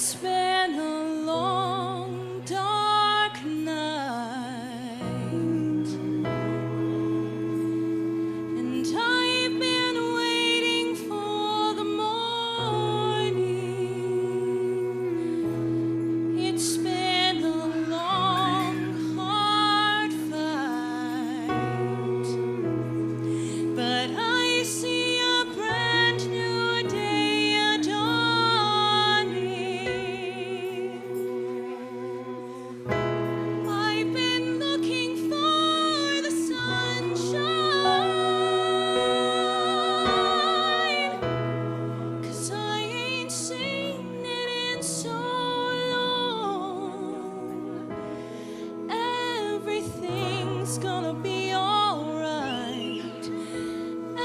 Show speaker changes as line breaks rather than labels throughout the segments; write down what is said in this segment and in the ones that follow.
It's been a long, dark night, and I've been waiting for the morning. It's been a long, hard fight, but I see a brand new day dawning. I've been looking for the sunshine, 'cause I ain't seen it in so long. Everything's gonna be alright.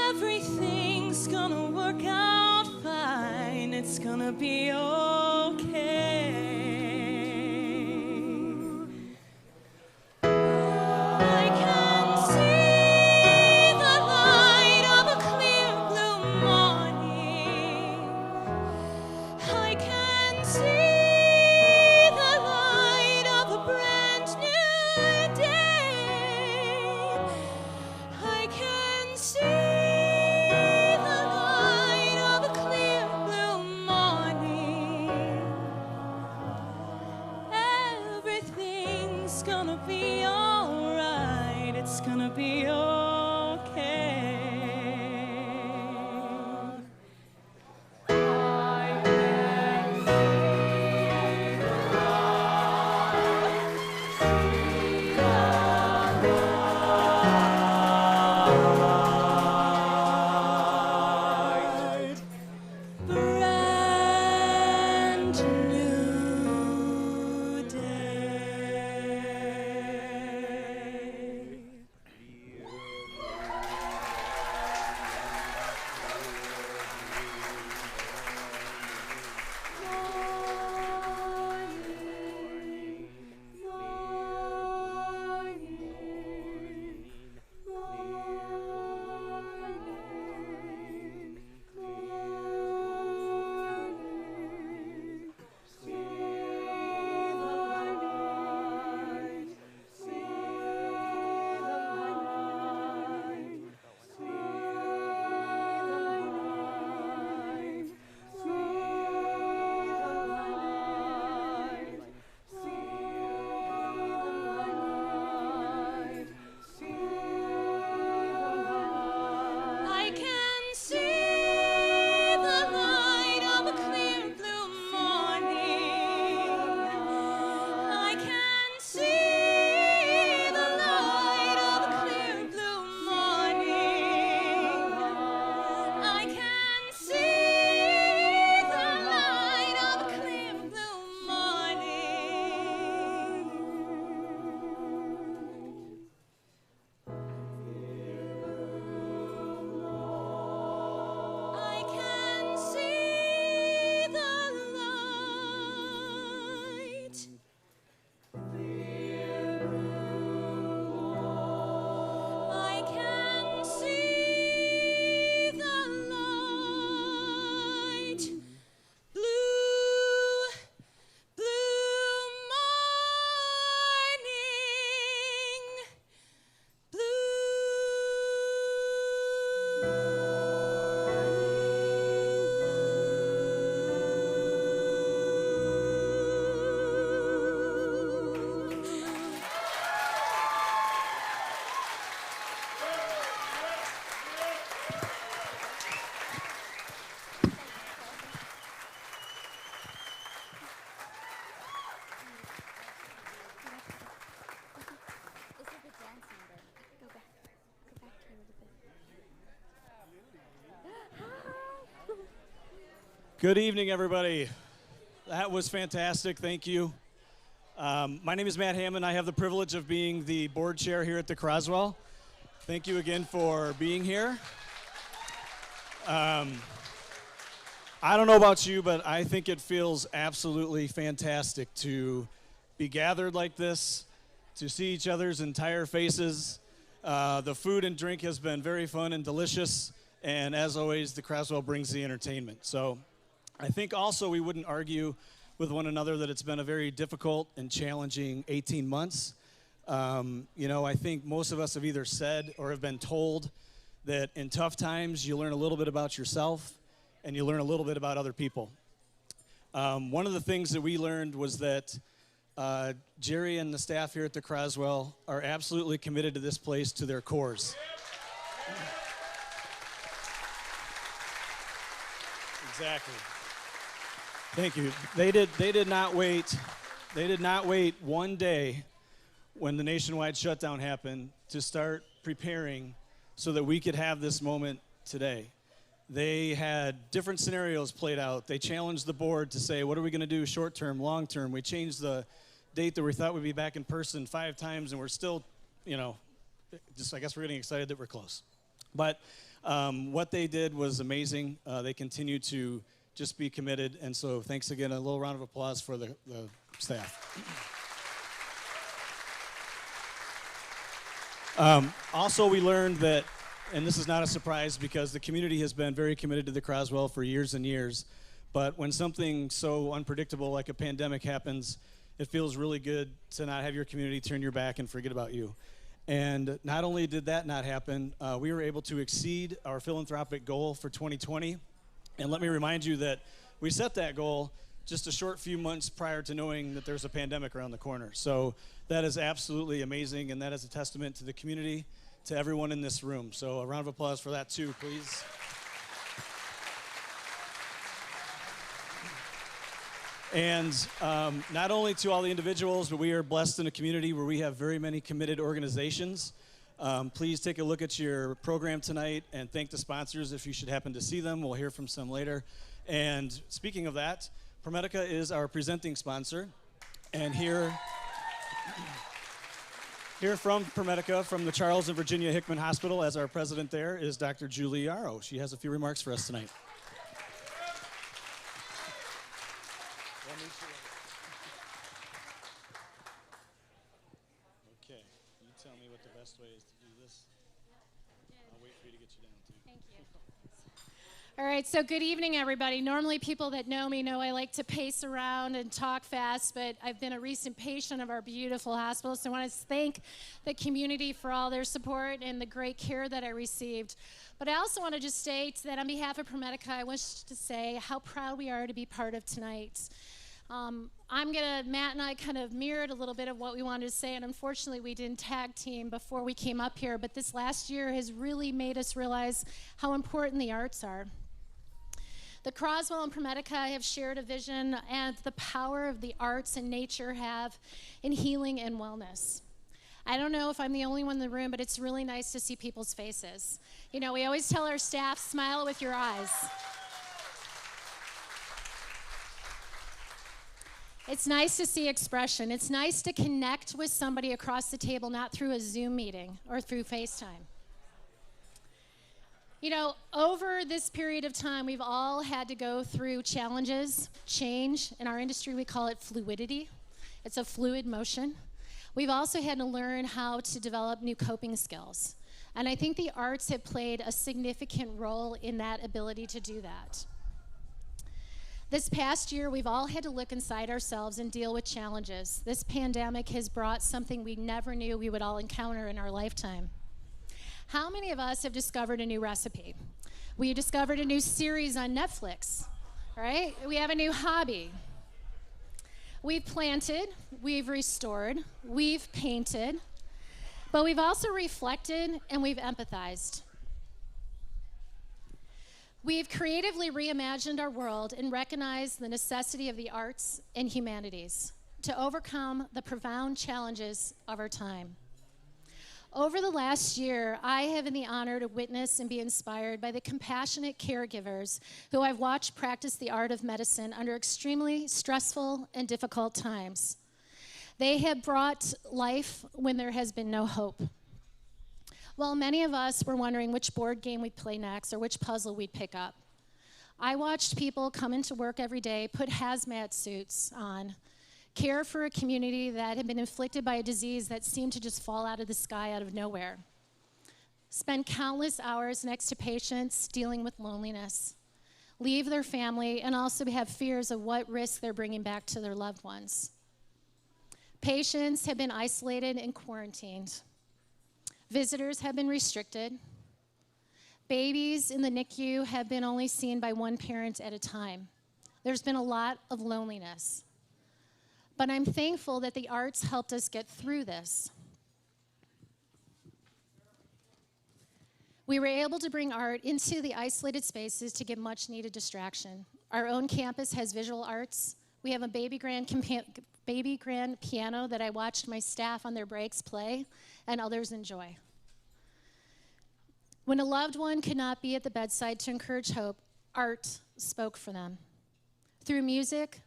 Everything's gonna work out fine. It's gonna be okay. I can see the light of a clear blue morning. I can see the light of a brand new day. I can see the light of a clear blue morning. Everything's gonna be alright. It's gonna be okay. I can see the light. Brand new day. I can see the light of a clear blue morning. I can see the light of a clear blue morning. I can see the light of a clear blue morning. I can see the light. I can see the light. Blue, blue morning.
Good evening, everybody. That was fantastic. Thank you. My name is Matt Hammond. I have the privilege of being the board chair here at the Croswell. Thank you again for being here. I don't know about you, but I think it feels absolutely fantastic to be gathered like this, to see each other's entire faces. The food and drink has been very fun and delicious, and as always, the Croswell brings the entertainment. So I think also we wouldn't argue with one another that it's been a very difficult and challenging 18 months. I think most of us have either said or have been told that in tough times you learn a little bit about yourself and you learn a little bit about other people. One of the things that we learned was that Jerry and the staff here at the Croswell are absolutely committed to this place to their cores. Exactly. Thank you. They did not wait. They did not wait one day when the nationwide shutdown happened to start preparing so that we could have this moment today. They had different scenarios played out. They challenged the board to say, what are we going to do short term, long term? We changed the date that we thought we'd be back in person 5 times, and we're still, I guess we're getting excited that we're close. But what they did was amazing. They continue to just be committed, and so thanks again. A little round of applause for the staff. Also, we learned that, and this is not a surprise because the community has been very committed to the Croswell for years and years, but when something so unpredictable like a pandemic happens, it feels really good to not have your community turn your back and forget about you. And not only did that not happen, we were able to exceed our philanthropic goal for 2020. And let me remind you that we set that goal just a short few months prior to knowing that there's a pandemic around the corner. So that is absolutely amazing, and that is a testament to the community, to everyone in this room. So a round of applause for that too, please. And not only to all the individuals, but we are blessed in a community where we have very many committed organizations. Please take a look at your program tonight and thank the sponsors if you should happen to see them. We'll hear from some later. And speaking of that, ProMedica is our presenting sponsor. And here from ProMedica, from the Charles and Virginia Hickman Hospital, as our president there, is Dr. Julie Yarrow. She has a few remarks for us tonight. Okay, you tell me what the best way is to do this. I'll wait for you to get you down, too.
Thank you. All right, so good evening, everybody. Normally, people that know me know I like to pace around and talk fast, but I've been a recent patient of our beautiful hospital, so I want to thank the community for all their support and the great care that I received. But I also want to just state that on behalf of ProMedica, I wish to say how proud we are to be part of tonight. Matt and I kind of mirrored a little bit of what we wanted to say, and unfortunately we didn't tag team before we came up here, but this last year has really made us realize how important the arts are. The Croswell and ProMedica have shared a vision and the power of the arts and nature have in healing and wellness. I don't know if I'm the only one in the room, but it's really nice to see people's faces. You know, we always tell our staff, smile with your eyes. It's nice to see expression. It's nice to connect with somebody across the table, not through a Zoom meeting or through FaceTime. You know, over this period of time, we've all had to go through challenges, change. In our industry, we call it fluidity. It's a fluid motion. We've also had to learn how to develop new coping skills. And I think the arts have played a significant role in that ability to do that. This past year, we've all had to look inside ourselves and deal with challenges. This pandemic has brought something we never knew we would all encounter in our lifetime. How many of us have discovered a new recipe? We discovered a new series on Netflix, right? We have a new hobby. We've planted, we've restored, we've painted, but we've also reflected and we've empathized. We've creatively reimagined our world and recognized the necessity of the arts and humanities to overcome the profound challenges of our time. Over the last year, I have been the honor to witness and be inspired by the compassionate caregivers who I've watched practice the art of medicine under extremely stressful and difficult times. They have brought life when there has been no hope. While many of us were wondering which board game we'd play next or which puzzle we'd pick up, I watched people come into work every day, put hazmat suits on, care for a community that had been inflicted by a disease that seemed to just fall out of the sky out of nowhere. Spend countless hours next to patients dealing with loneliness. leave their family, and also have fears of what risk they're bringing back to their loved ones. Patients have been isolated and quarantined. Visitors have been restricted. Babies in the NICU have been only seen by one parent at a time. There's been a lot of loneliness. But I'm thankful that the arts helped us get through this. We were able to bring art into the isolated spaces to give much needed distraction. Our own campus has visual arts. We have a baby grand piano that I watched my staff on their breaks play and others enjoy. When a loved one could not be at the bedside to encourage hope, art spoke for them. Through music,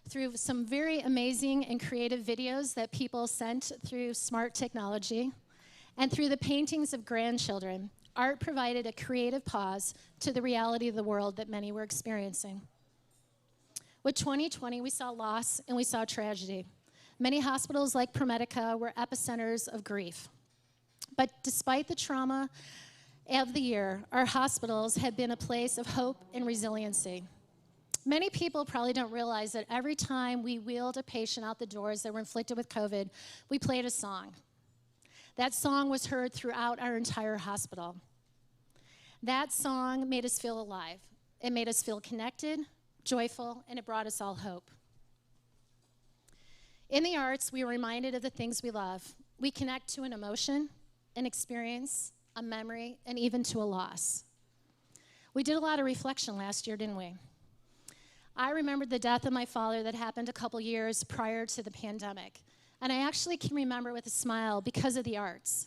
through some very amazing and creative videos that people sent through smart technology, and through the paintings of grandchildren, art provided a creative pause to the reality of the world that many were experiencing. With 2020, we saw loss and we saw tragedy. Many hospitals like ProMedica were epicenters of grief. But despite the trauma of the year, our hospitals have been a place of hope and resiliency. Many people probably don't realize that every time we wheeled a patient out the doors that were inflicted with COVID, we played a song. That song was heard throughout our entire hospital. That song made us feel alive. It made us feel connected, joyful, and it brought us all hope. In the arts, we were reminded of the things we love. We connect to an emotion, an experience, a memory, and even to a loss. We did a lot of reflection last year, didn't we? I remembered the death of my father that happened a couple years prior to the pandemic. And I actually can remember with a smile because of the arts.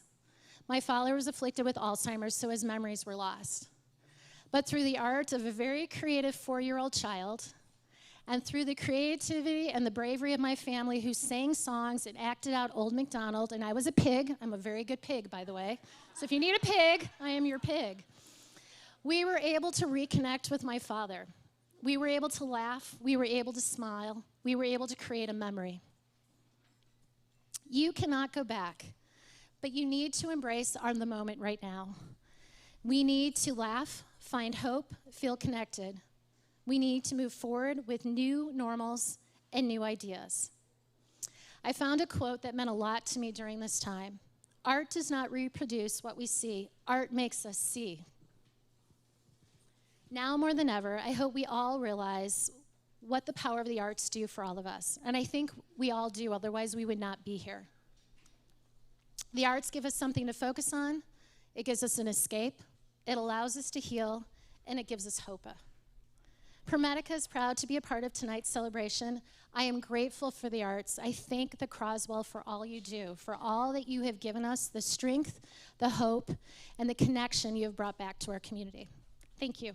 My father was afflicted with Alzheimer's, so his memories were lost. But through the art of a very creative 4-year-old child, and through the creativity and the bravery of my family who sang songs and acted out Old MacDonald, and I was a pig. I'm a very good pig, by the way. So if you need a pig, I am your pig. We were able to reconnect with my father. We were able to laugh. We were able to smile. We were able to create a memory. You cannot go back, but you need to embrace the moment right now. We need to laugh, find hope, feel connected. We need to move forward with new normals and new ideas. I found a quote that meant a lot to me during this time. Art does not reproduce what we see. Art makes us see. Now more than ever, I hope we all realize what the power of the arts do for all of us. And I think we all do, otherwise we would not be here. The arts give us something to focus on. It gives us an escape. It allows us to heal, and it gives us hope. ProMedica is proud to be a part of tonight's celebration. I am grateful for the arts. I thank the Croswell for all you do, for all that you have given us, the strength, the hope, and the connection you have brought back to our community. Thank you.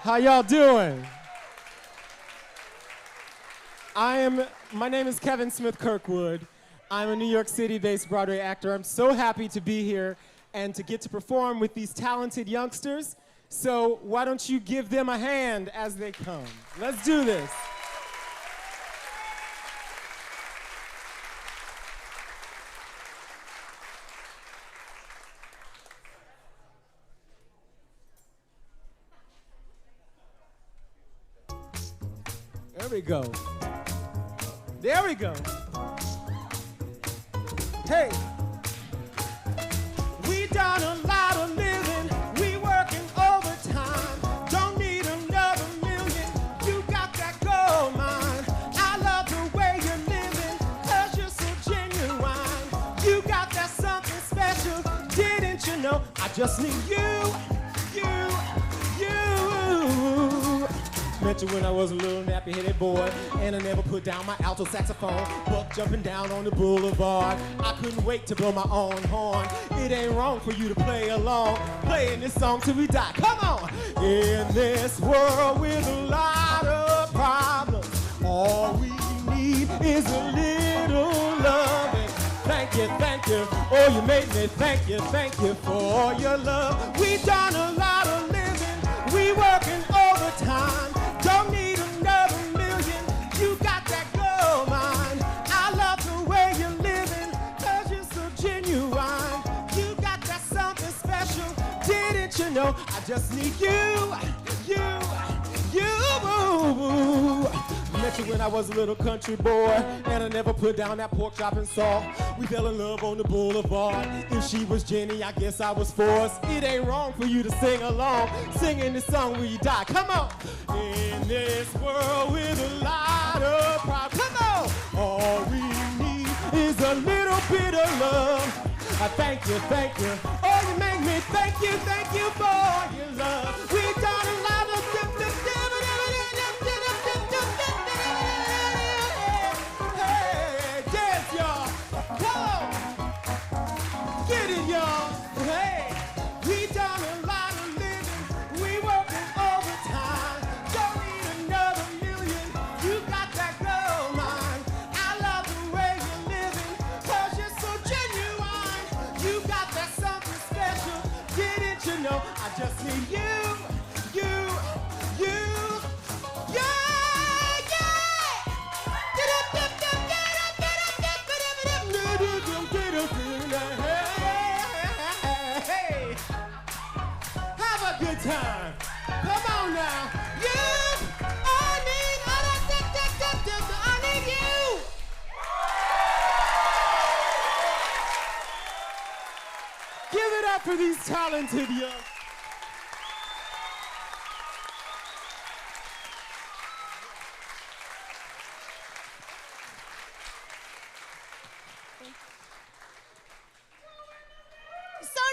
How y'all doing? My name is Kevin Smith Kirkwood. I'm a New York City-based Broadway actor. I'm so happy to be here and to get to perform with these talented youngsters. So why don't you give them a hand as they come? Let's do this. There we go. There we go. Hey. We done a lot of living. We working overtime. Don't need another million. You got that gold mine. I love the way you're living, 'cause you're so genuine. You got that something special, didn't you know? I just need you. Met you when I was a little nappy-headed boy, and I never put down my alto saxophone. Buck jumping down on the boulevard. I couldn't wait to blow my own horn. It ain't wrong for you to play along, playing this song till we die. Come on! In this world with a lot of problems, all we need is a little loving. Thank you, oh you made me thank you for your love. We done a lot of living, we working overtime. Don't need another million, you got that gold mine. I love the way you're living, cause you're so genuine. You got that something special, didn't you know? I just need you. Met you when I was a little country boy, and I never put down that pork chop and salt. We fell in love on the boulevard. If she was Jenny, I guess I was forced. It ain't wrong for you to sing along, singing this song when you die. Come on! In this world with a lot of problems, come on! All we need is a little bit of love. I thank you. Oh, you make me thank you for your love. We done a lot of just need you. Hey, have a good time. Come on now. I need you. Give it up for these talented young.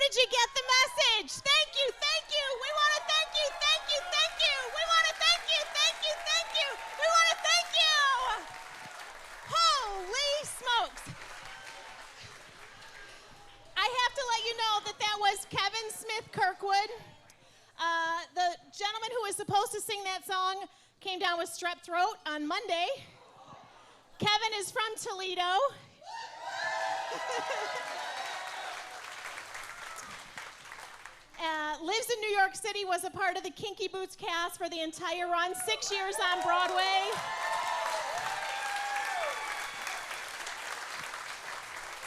Did you get the message? Thank you. We want to thank you. We want to thank you. We want to thank you. Holy smokes. I have to let you know that was Kevin Smith Kirkwood. The gentleman who was supposed to sing that song came down with strep throat on Monday. Kevin is from Toledo. Lives in New York City, was a part of the Kinky Boots cast for the entire run, 6 years on Broadway.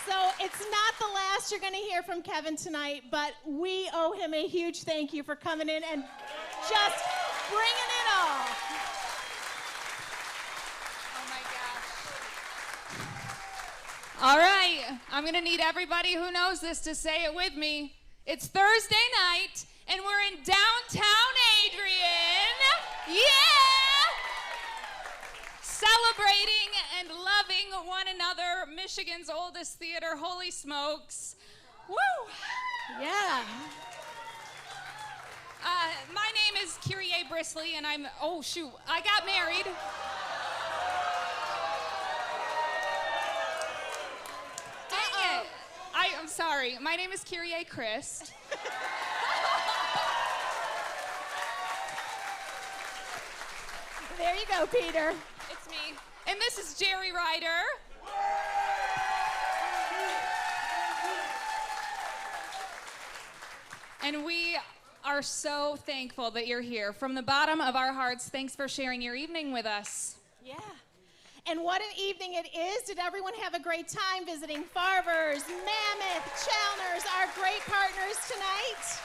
So it's not the last you're going to hear from Kevin tonight, but we owe him a huge thank you for coming in and just bringing it all.
Oh my gosh. All right, I'm going to need everybody who knows this to say it with me. It's Thursday night, and we're in downtown Adrian. Yeah! Celebrating and loving one another, Michigan's oldest theater, holy smokes. Woo!
Yeah.
My name is Kyrie Brisley, and I got married. I'm sorry. My name is Kyrie Christ.
There you go, Peter.
It's me. And this is Jerry Ryder. And we are so thankful that you're here. From the bottom of our hearts, thanks for sharing your evening with us.
Yeah. And what an evening it is. Did everyone have a great time visiting Farver's, Mammoth, Chaloners, our great partners tonight?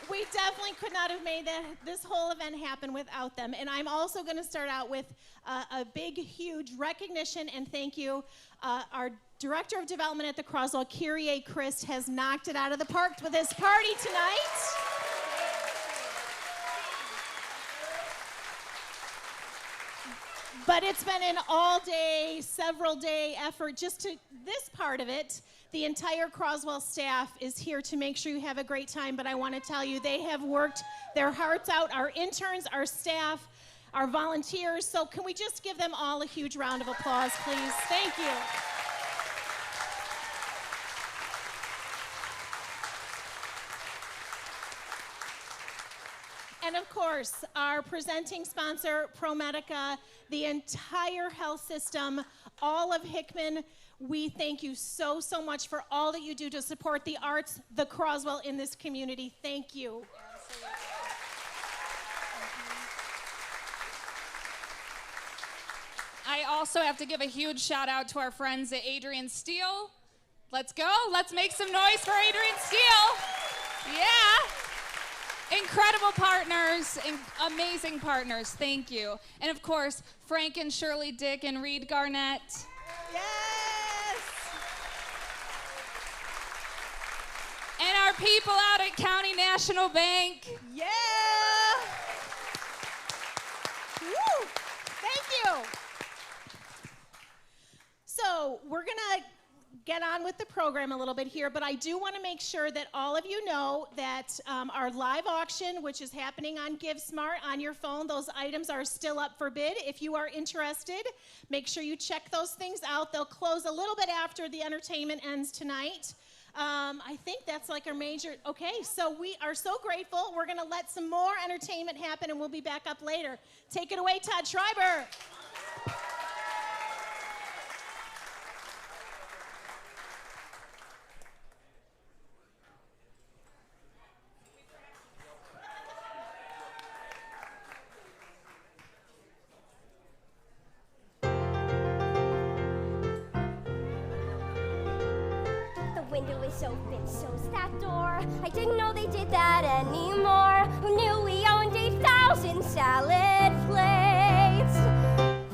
We definitely could not have made this whole event happen without them. And I'm also going to start out with a big, huge recognition and thank you. Our Director of Development at the Croswell, Kyrie Christ, has knocked it out of the park with this party tonight. But it's been an all-day, several-day effort just to this part of it. The entire Croswell staff is here to make sure you have a great time, but I want to tell you, they have worked their hearts out. Our interns, our staff, our volunteers. So can we just give them all a huge round of applause, please? Thank you. And of course, our presenting sponsor, ProMedica, the entire health system, all of Hickman, we thank you so, so much for all that you do to support the arts, the Croswell in this community. Thank you.
I also have to give a huge shout out to our friends at Adrian Steele. Let's go. Let's make some noise for Adrian Steele. Yeah. Incredible partners, amazing partners. Thank you. And of course, Frank and Shirley Dick and Reed Garnett.
Yes!
And our people out at County National Bank.
Yeah! Woo! Thank you. So we're gonna get on with the program a little bit here, but I do want to make sure that all of you know that our live auction, which is happening on GiveSmart on your phone, those items are still up for bid. If you are interested, make sure you check those things out. They'll close a little bit after the entertainment ends tonight. I think that's like our major, okay, so we are so grateful. We're gonna let some more entertainment happen and we'll be back up later. Take it away, Todd Schreiber.
Open, so's that door. I didn't know they did that anymore. Who knew we owned 8,000 salad plates?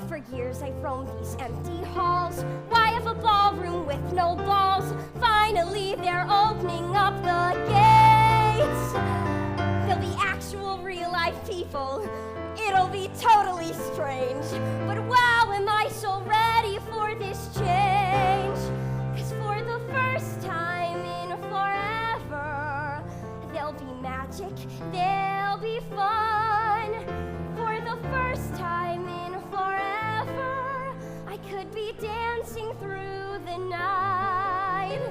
For years I've roamed these empty halls. Why have a ballroom with no balls? Finally they're opening up the gates. There'll be actual real life people. It'll be totally strange. But wow, am I so ready for this change? 'Cause for the first time in forever, there'll be magic, there'll be fun. For the first time in forever, I could be dancing through the night.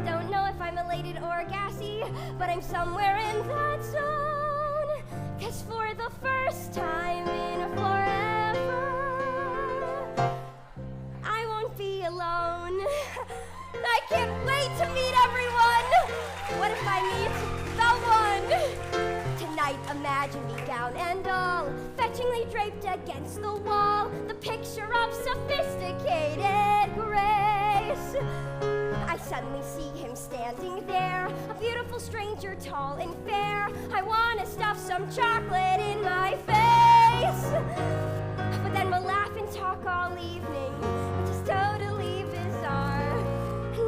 Don't know if I'm elated or gassy, but I'm somewhere in that zone. 'Cause for the first time in forever, I won't be alone. I can't wait to meet everyone. What if I meet the one? Tonight, imagine me gown and all, fetchingly draped against the wall, the picture of sophisticated grace. I suddenly see him standing there, a beautiful stranger, tall and fair. I want to stuff some chocolate in my face. But then we'll laugh and talk all evening, which is totally bizarre.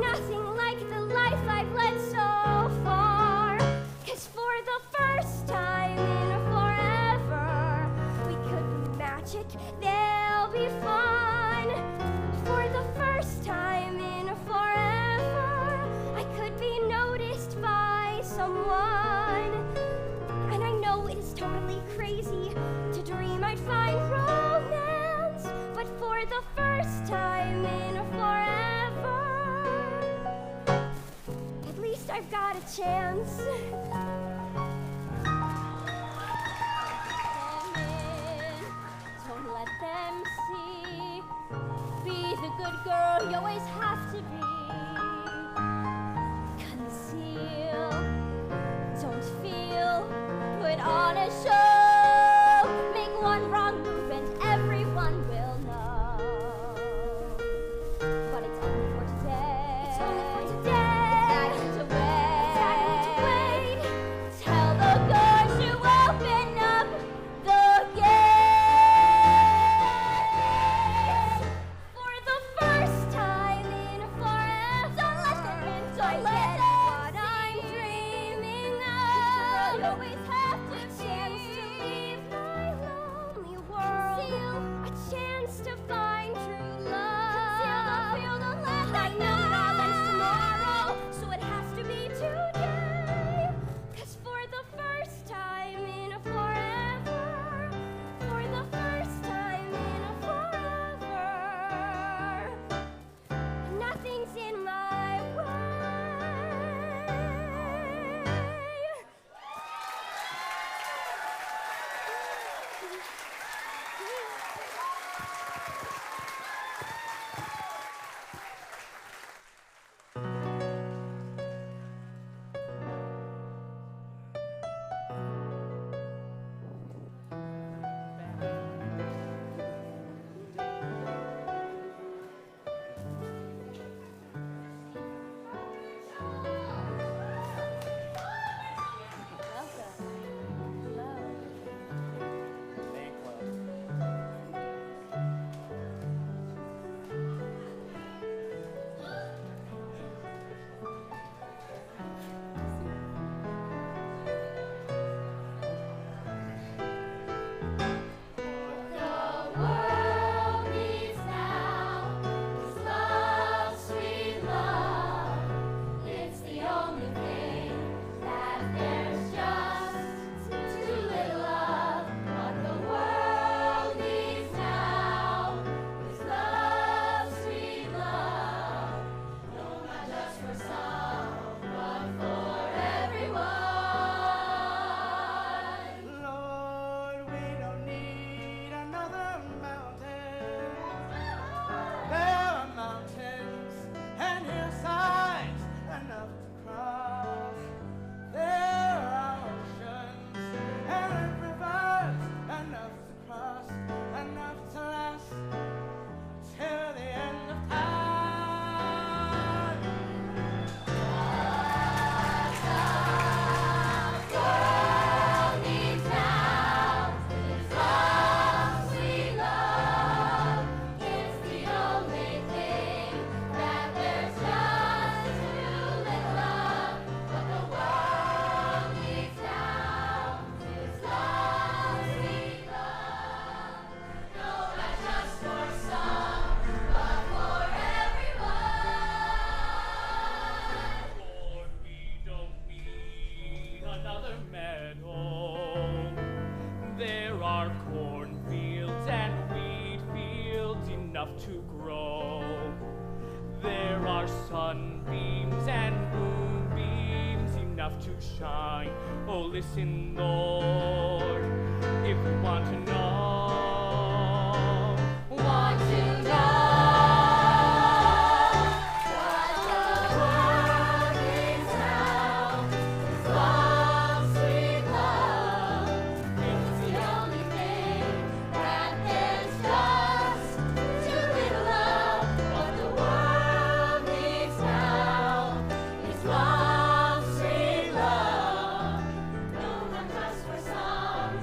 Nothing like the life I've led so far. 'Cause for the first time in forever, we could be magic, there'll be fun. For the first time in forever, I could be noticed by someone. And I know it is totally crazy to dream I'd find romance, but for the first time in forever, at least I've got a chance. Don't let them see. Be the good girl you always have to be. Conceal, don't feel, put on a show. Make one wrong move and everyone will know. But it's only for today. It's only for today. It's time to wait. It's time to wait.
to grow. There are sunbeams and moonbeams enough to shine. Oh, listen, Lord, if you want to know.
Want to know what the world is now? This love, sweet love, it's the only thing that there's just too little of. What the world needs now is love, sweet love. No one just for some,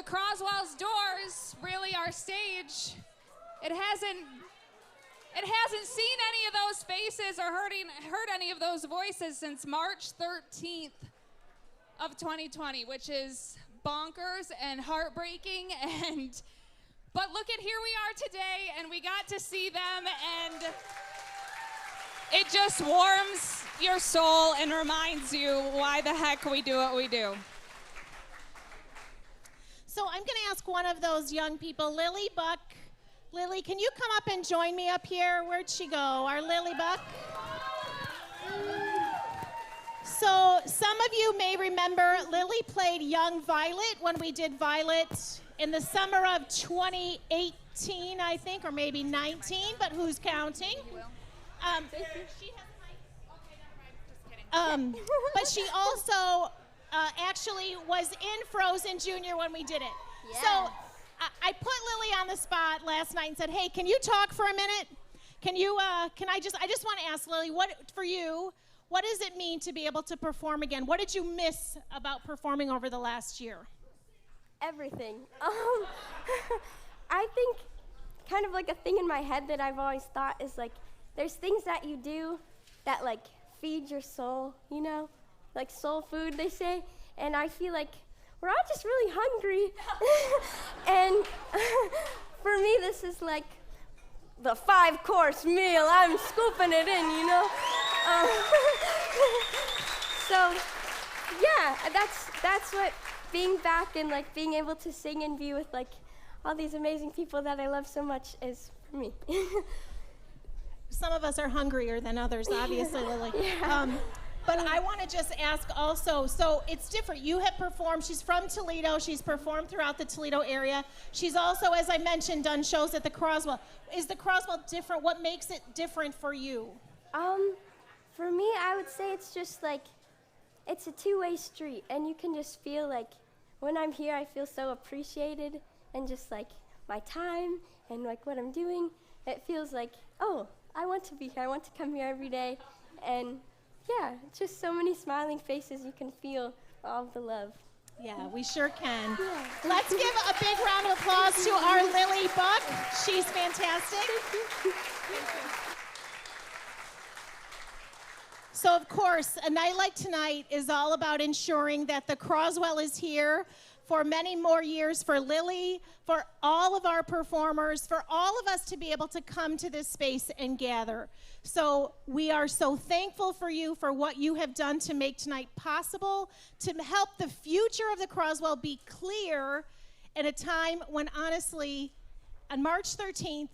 the Croswell's doors, really our stage, it hasn't seen any of those faces or heard any of those voices since March 13th of 2020, which is bonkers and heartbreaking. But look at, here we are today, and we got to see them, and it just warms your soul and reminds you why the heck we do what we do.
So I'm going to ask one of those young people, Lily Buck. Lily, can you come up and join me up here? Where'd she go? Our Lily Buck? So some of you may remember Lily played young Violet when we did Violet in the summer of 2018, I think, or maybe 19, but who's counting? She has a mic. Okay, never mind. Just kidding. But she also actually was in Frozen Junior when we did it.
Yes.
So I put Lily on the spot last night and said, hey, can you talk for a minute? I just want to ask Lily, for you, what does it mean to be able to perform again? What did you miss about performing over the last year?
Everything. I think kind of like a thing in my head that I've always thought is like, there's things that you do that like feed your soul, you know? Like soul food, they say. And I feel like we're all just really hungry. And for me, this is like the 5-course meal. I'm scooping it in, you know? So, yeah, that's what being back and like being able to sing and be with like all these amazing people that I love so much is for me.
Some of us are hungrier than others, obviously, Lily.
Yeah.
But I want to just ask also, so it's different. You have performed, she's from Toledo, she's performed throughout the Toledo area. She's also, as I mentioned, done shows at the Croswell. Is the Croswell different? What makes it different for you?
For me, I would say it's just like, it's a two-way street, and you can just feel like, when I'm here, I feel so appreciated, and just like my time and like what I'm doing, it feels like, oh, I want to be here, I want to come here every day, and yeah, just so many smiling faces, you can feel all the love.
Yeah, we sure can.
Yeah.
Let's give a big round of applause to our Lily Buck. She's fantastic. So, of course, a night like tonight is all about ensuring that the Croswell is here for many more years, for Lily, for all of our performers, for all of us to be able to come to this space and gather. So we are so thankful for you, for what you have done to make tonight possible, to help the future of the Croswell be clear in a time when, honestly, on March 13th,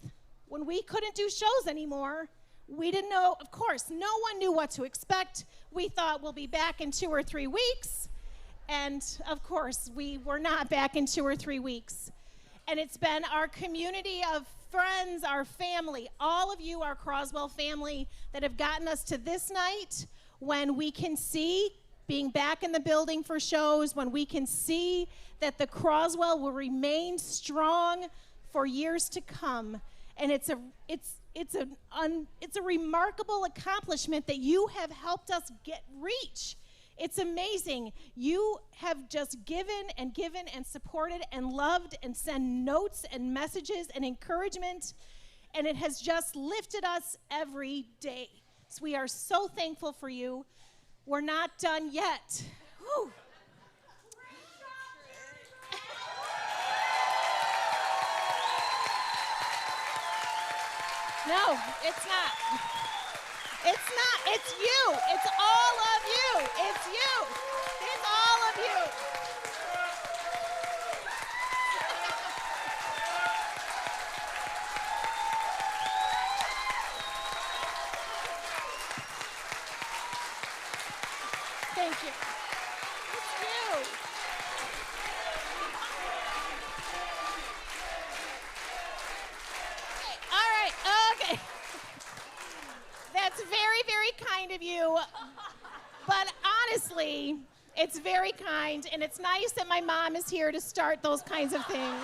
when we couldn't do shows anymore, we didn't know, of course, no one knew what to expect. We thought we'll be back in 2 or 3 weeks. And of course, we were not back in 2 or 3 weeks. And it's been our community of friends, our family, all of you, our Croswell family, that have gotten us to this night when we can see being back in the building for shows, when we can see that the Croswell will remain strong for years to come. And it's a remarkable accomplishment that you have helped us reach. It's amazing. You have just given and supported and loved and sent notes and messages and encouragement, and it has just lifted us every day. So we are so thankful for you. We're not done yet. Whew. No, it's not. It's not. It's you. It's all of you. It's you. It's all of you. Thank you. It's you. All right. Okay. That's very, very kind of you. But honestly, it's very kind, and it's nice that my mom is here to start those kinds of things.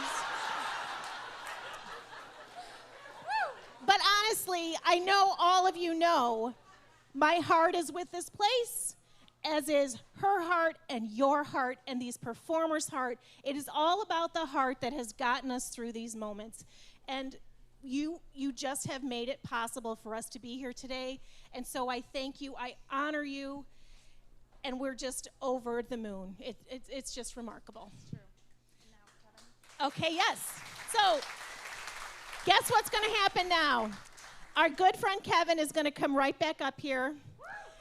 But honestly, I know all of you know my heart is with this place, as is her heart and your heart and these performers' heart. It is all about the heart that has gotten us through these moments. And you just have made it possible for us to be here today. And so I thank you, I honor you, and we're just over the moon. It's just remarkable.
True. Now, Kevin.
Okay, yes. So guess what's going to happen now? Our good friend Kevin is going to come right back up here,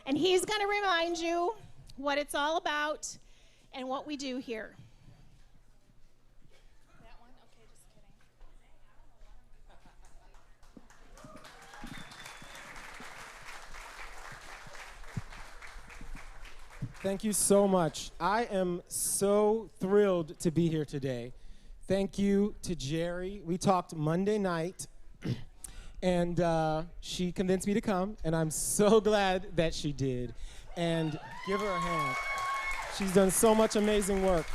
and he's going to remind you what it's all about and what we do here.
That one? Okay, just kidding.
Thank you so much. I am so thrilled to be here today. Thank you to Jerry. We talked Monday night, and she convinced me to come, and I'm so glad that she did. And give her a hand. She's done so much amazing work.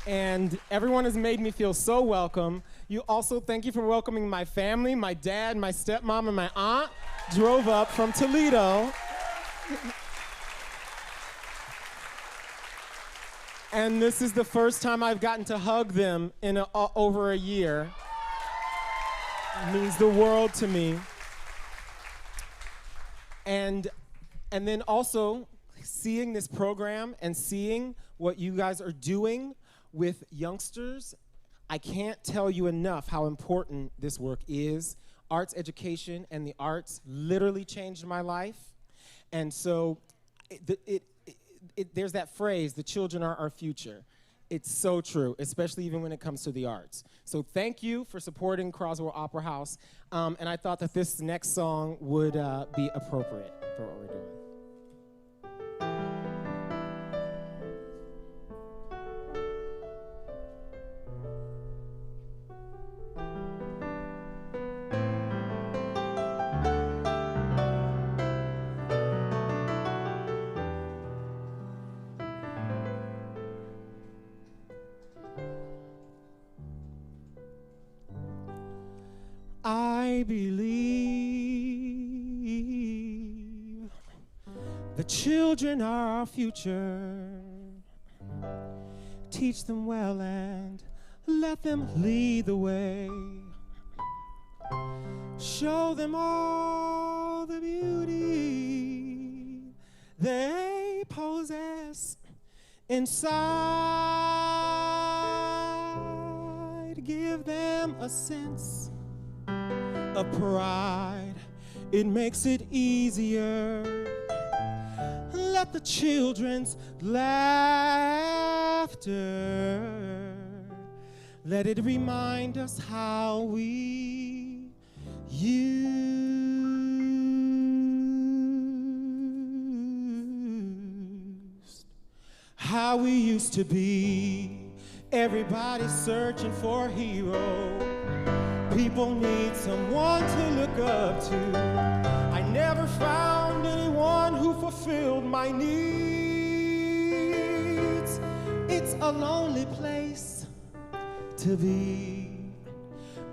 And everyone has made me feel so welcome. You also, thank you for welcoming my family. My dad, my stepmom, and my aunt drove up from Toledo. And this is the first time I've gotten to hug them in over a year. It means the world to me. And then also seeing this program and seeing what you guys are doing with youngsters, I can't tell you enough how important this work is. Arts education and the arts literally changed my life. And so there's that phrase, the children are our future. It's so true, especially even when it comes to the arts. So thank you for supporting Croswell Opera House. And I thought that this next song would be appropriate for what we're doing. I believe the children are our future. Teach them well and let them lead the way. Show them all the beauty they possess inside. Give them a sense of pride, it makes it easier. Let the children's laughter, let it remind us how we used to be. Everybody searching for a hero. People need someone to look up to. I never found anyone who fulfilled my needs. It's a lonely place to be,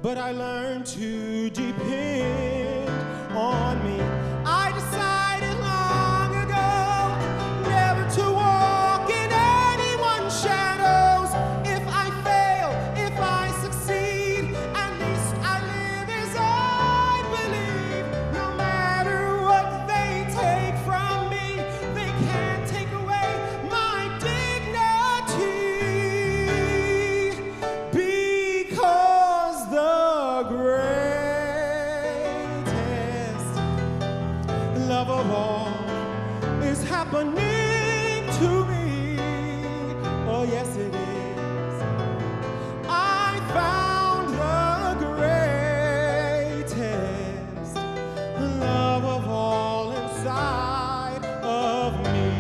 but I learned to depend on me. I decided long ago never to walk in anyone's shadows. If I fail, if I succeed, at least I live as I believe. No matter what they take from me, they can't take away my dignity, because the greatest love of all is happening to me. Oh, yes, it is. I found the greatest love of all inside of me.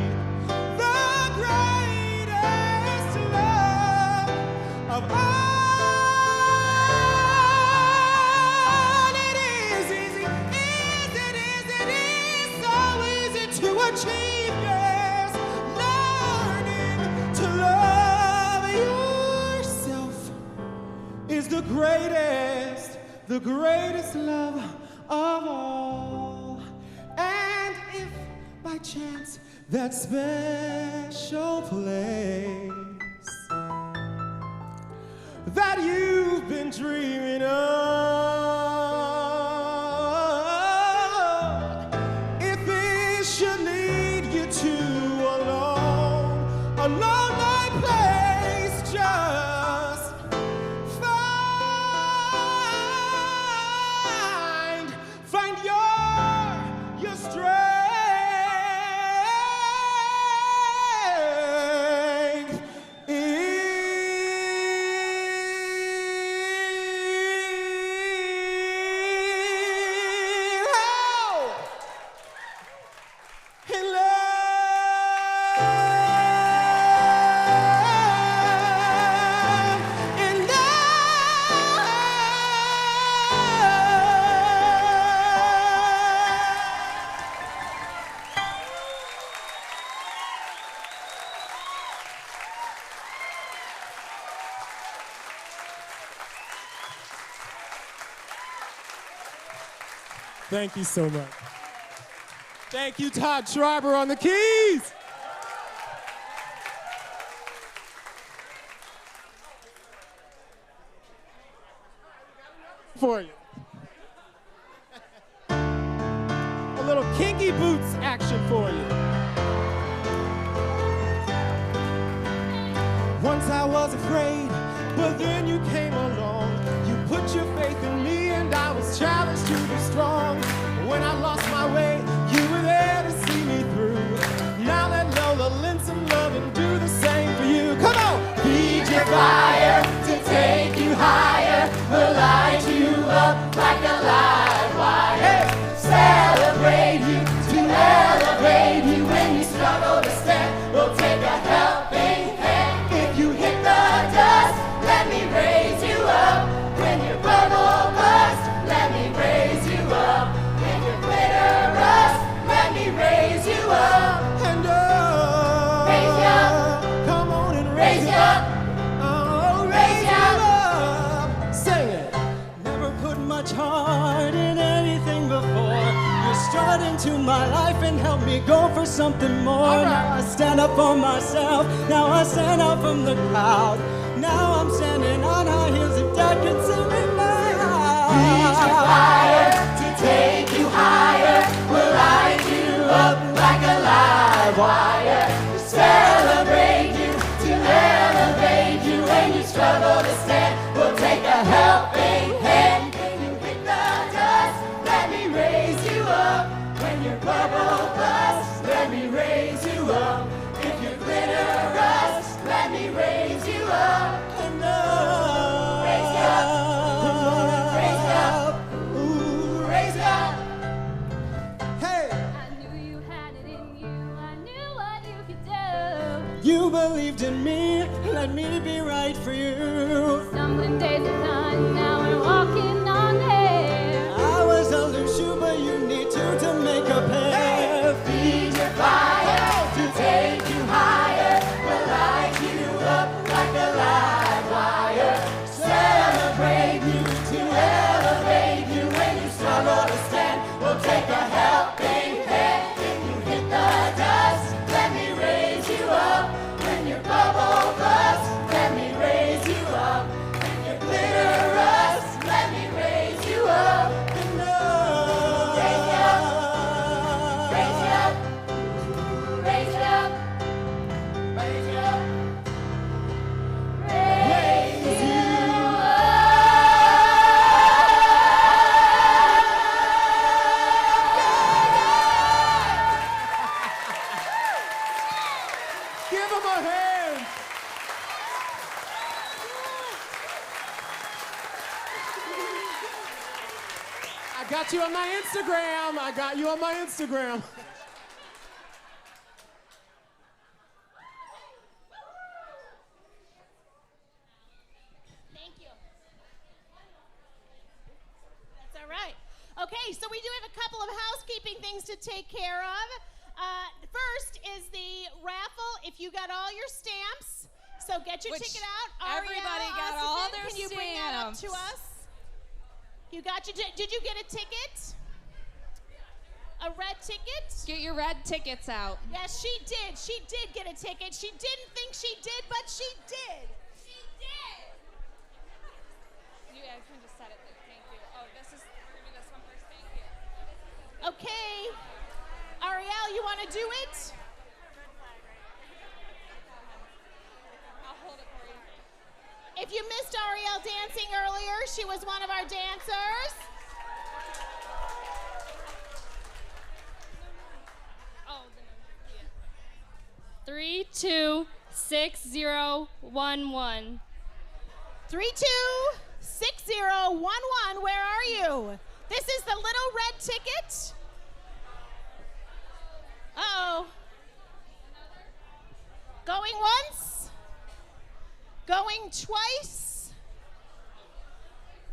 The greatest love of all. It is easy, it is so easy to achieve, yes. Learning to love yourself is the greatest love of all. And if by chance that special place that you've been dreaming of. If it should lead you to a lonely place, just find your strength. Thank you so much. Thank you, Todd Schreiber on the keys. For you. A little kinky boots action for you. Once I was afraid, but then you came along. You put your faith in me and I was challenged to be strong. When I lost my way, you were there to see me through. Now let Lola lend some love and do the same for you. Come on! Feed your fire to take you higher. We'll light you up like a live wire. Hey! Celebrate you, to elevate you. When you struggle to stand, we'll take a helping hand. If you hit the dust, let me raise you up. When your bubble bursts, let me raise you up. When your glitter rusts, let me raise you up. And raise you up. Come on and raise you up. Oh, raise you up. Sing it. Never put much heart in anything before. You strut into my life and help me go for something more. Right. Now I stand up for myself. Now I stand out from the crowd. Now I'm standing on high heels if Dad can see me now. Feed your fire to take you higher. We'll light you up like a live wire. To celebrate you, to elevate you. When you struggle to stand, we'll take a helping hand. When you hit the dust, let me raise you up. When your bubble busts, let me raise you up. If your glitter rusts, let me raise you up. And raise you up. Come on and raise you up. Ooh, raise you up. Hey!
I knew you had it in you. I knew what you could do.
You believed in me, let me be right for you.
Stumbling days are done, now we're walking on air.
I was a loose shoe, but you need to make a pair.
Feed your fire to take you higher. We'll light you up like a live wire. Celebrate you, to elevate you. When you struggle to stand, we'll take a helping hand. If you hit the dust, let me raise you up. When your bubble busts, let me raise you up. When your glitter rusts, let me raise you up. Raise you up. Raise you up. Raise you up. Raise you up. Raise you up.
Give him a hand. I got you on my Instagram. I got you on my Instagram.
Thank you. That's all right. Okay, so we do have a couple of housekeeping things to take care of. First is the raffle. If you got all your stamps, so get your ticket out.
Everybody
Ariel,
got
Austin,
all their
can you bring that up to
stamps.
us? You got your did you get a ticket? A red ticket?
Get your red tickets out.
Yes, she did. She did get a ticket. She didn't think she did, but she did. She did.
You guys can just set it there. Thank you. Oh, this is, give me this one first. Thank you.
Okay. Ariel, you want to do it?
I'll hold it for you.
If you missed Ariel dancing earlier, she was one of our dancers.
Oh, yeah.
326011.
326011. Where are you? This is the little red ticket. Uh-oh. Going once. Going twice.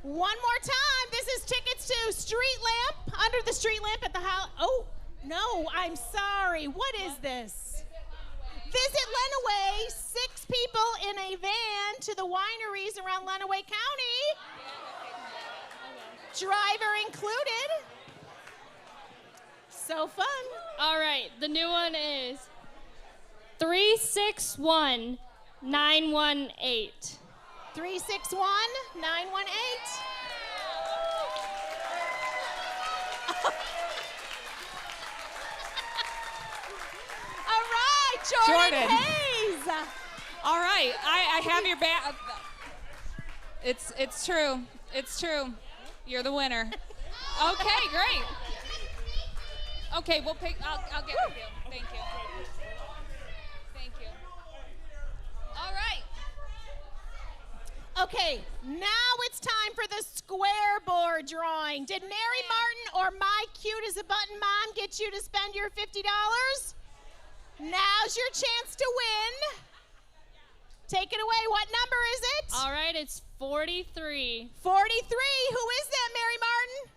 One more time. This is tickets to Street Lamp, under the street lamp at the house. Oh, no, I'm sorry. What is this? Visit Lenawee. 6 people in a van to the wineries around Lenawee County. Driver included. So fun.
All right, the new one is 361918.
361918. All right, Jordan Hayes.
All right, I have your back. It's true. It's true. You're the winner. Okay, great. Okay, we'll pick. I'll get with you. Thank you. Thank you. All right.
Okay, now it's time for the square board drawing. Did Mary Martin or my cute as a button mom get you to spend your $50? Now's your chance to win. Take it away. What number is it?
All right, it's 43.
43. Who is that, Mary Martin?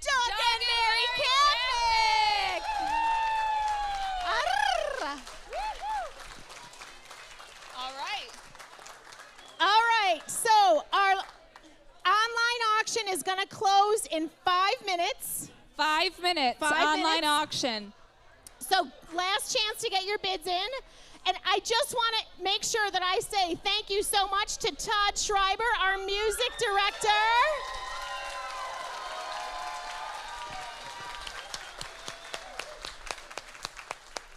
Doug and Mary Catholic.
All right.
All right, so our online auction is going to close in 5 minutes.
5 minutes.
5
Online
minutes.
auction.
So last chance to get your bids in. And I just want to make sure that I say thank you so much to Todd Schreiber, our music director.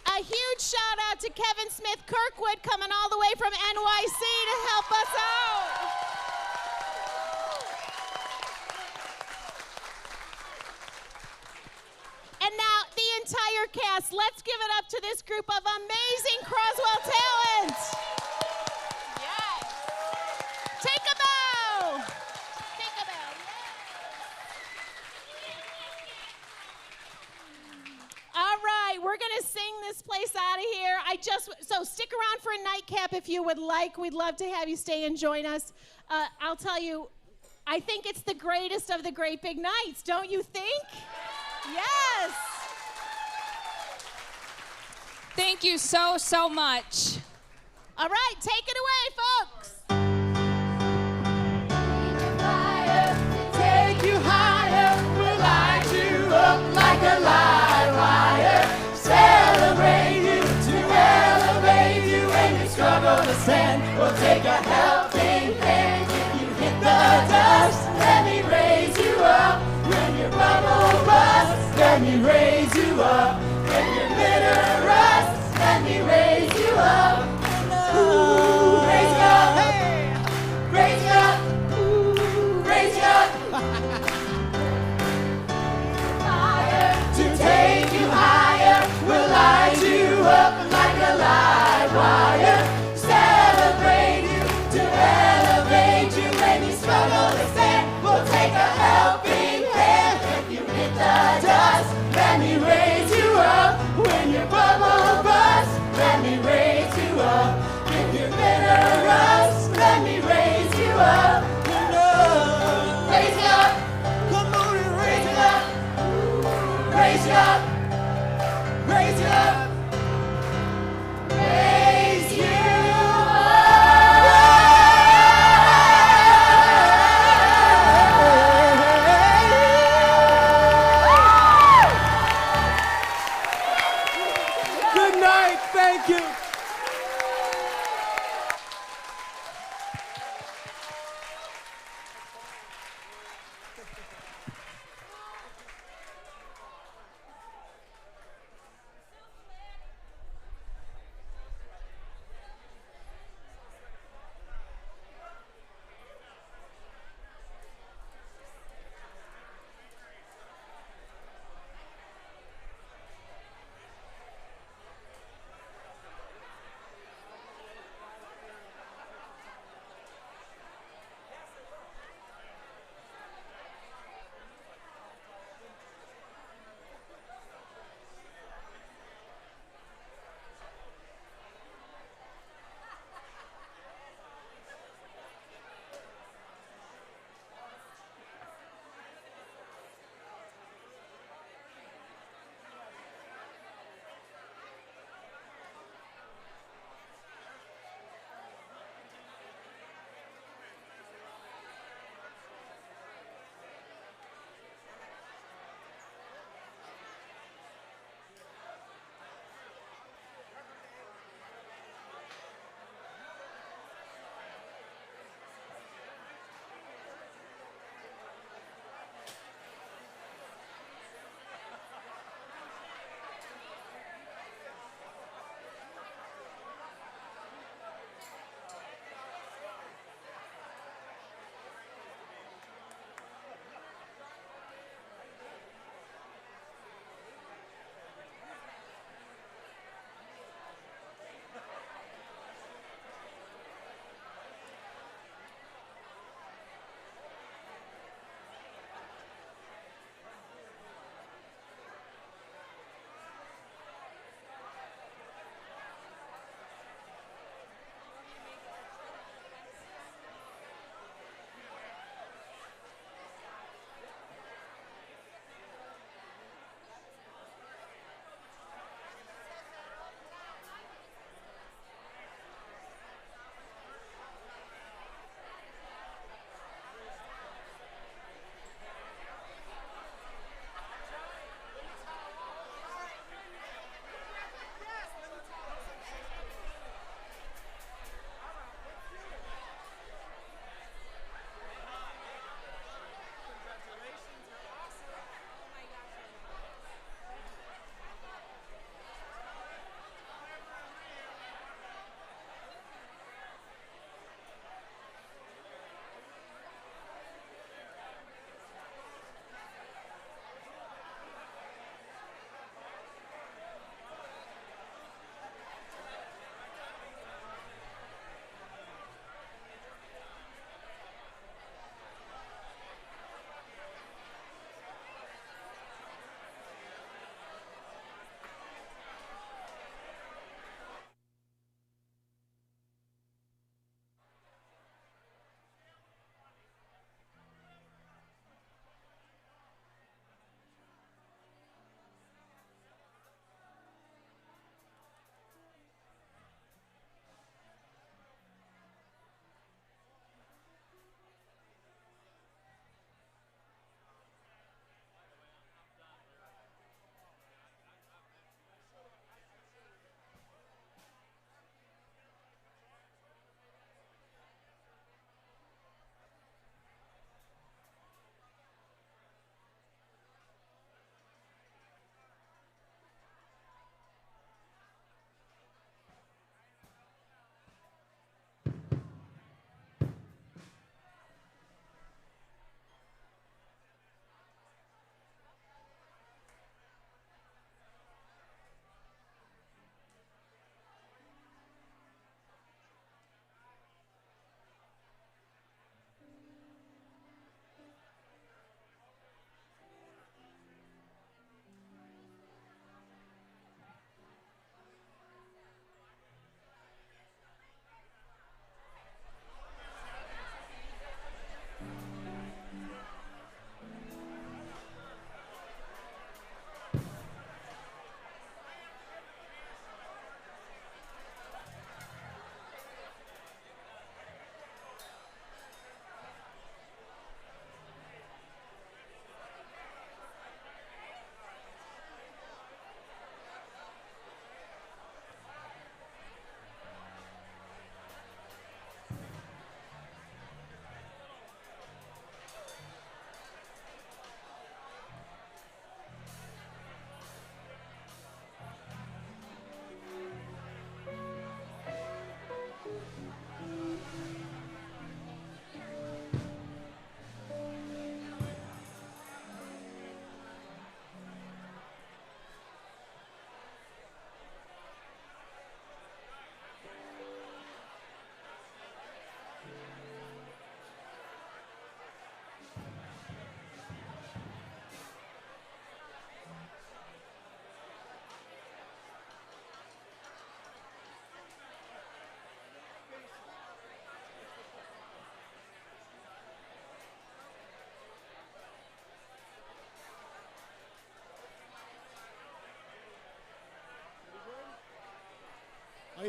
A huge shout out to Kevin Smith Kirkwood coming all the way from NYC to help us out. And now the entire cast, let's give it up to this group of amazing Croswell talent. Yes. Take a bow. Take a bow. All right, we're gonna sing this place out of here. So stick around for a nightcap if you would like. We'd love to have you stay and join us. I'll tell you, I think it's the greatest of the great big nights, don't you think? Yes.
Thank you so, so much.
All right, take it away, folks.
Take you higher, we'll light you up like a live wire. Celebrate you to elevate you when you struggle to stand. We'll take a helping hand if you hit the dust. Let me raise you up when your bubble busts. Let me raise you up when your glitter rusts. Let me raise you up. Ooh, raise you up.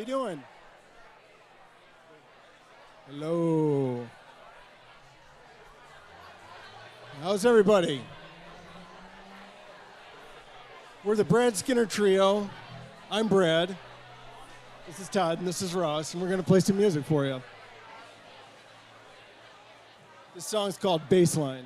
you doing? Hello. How's everybody? We're the Brad Skinner Trio. I'm Brad. This is Todd, and this is Ross, and we're going to play some music for you. This song's called Baseline.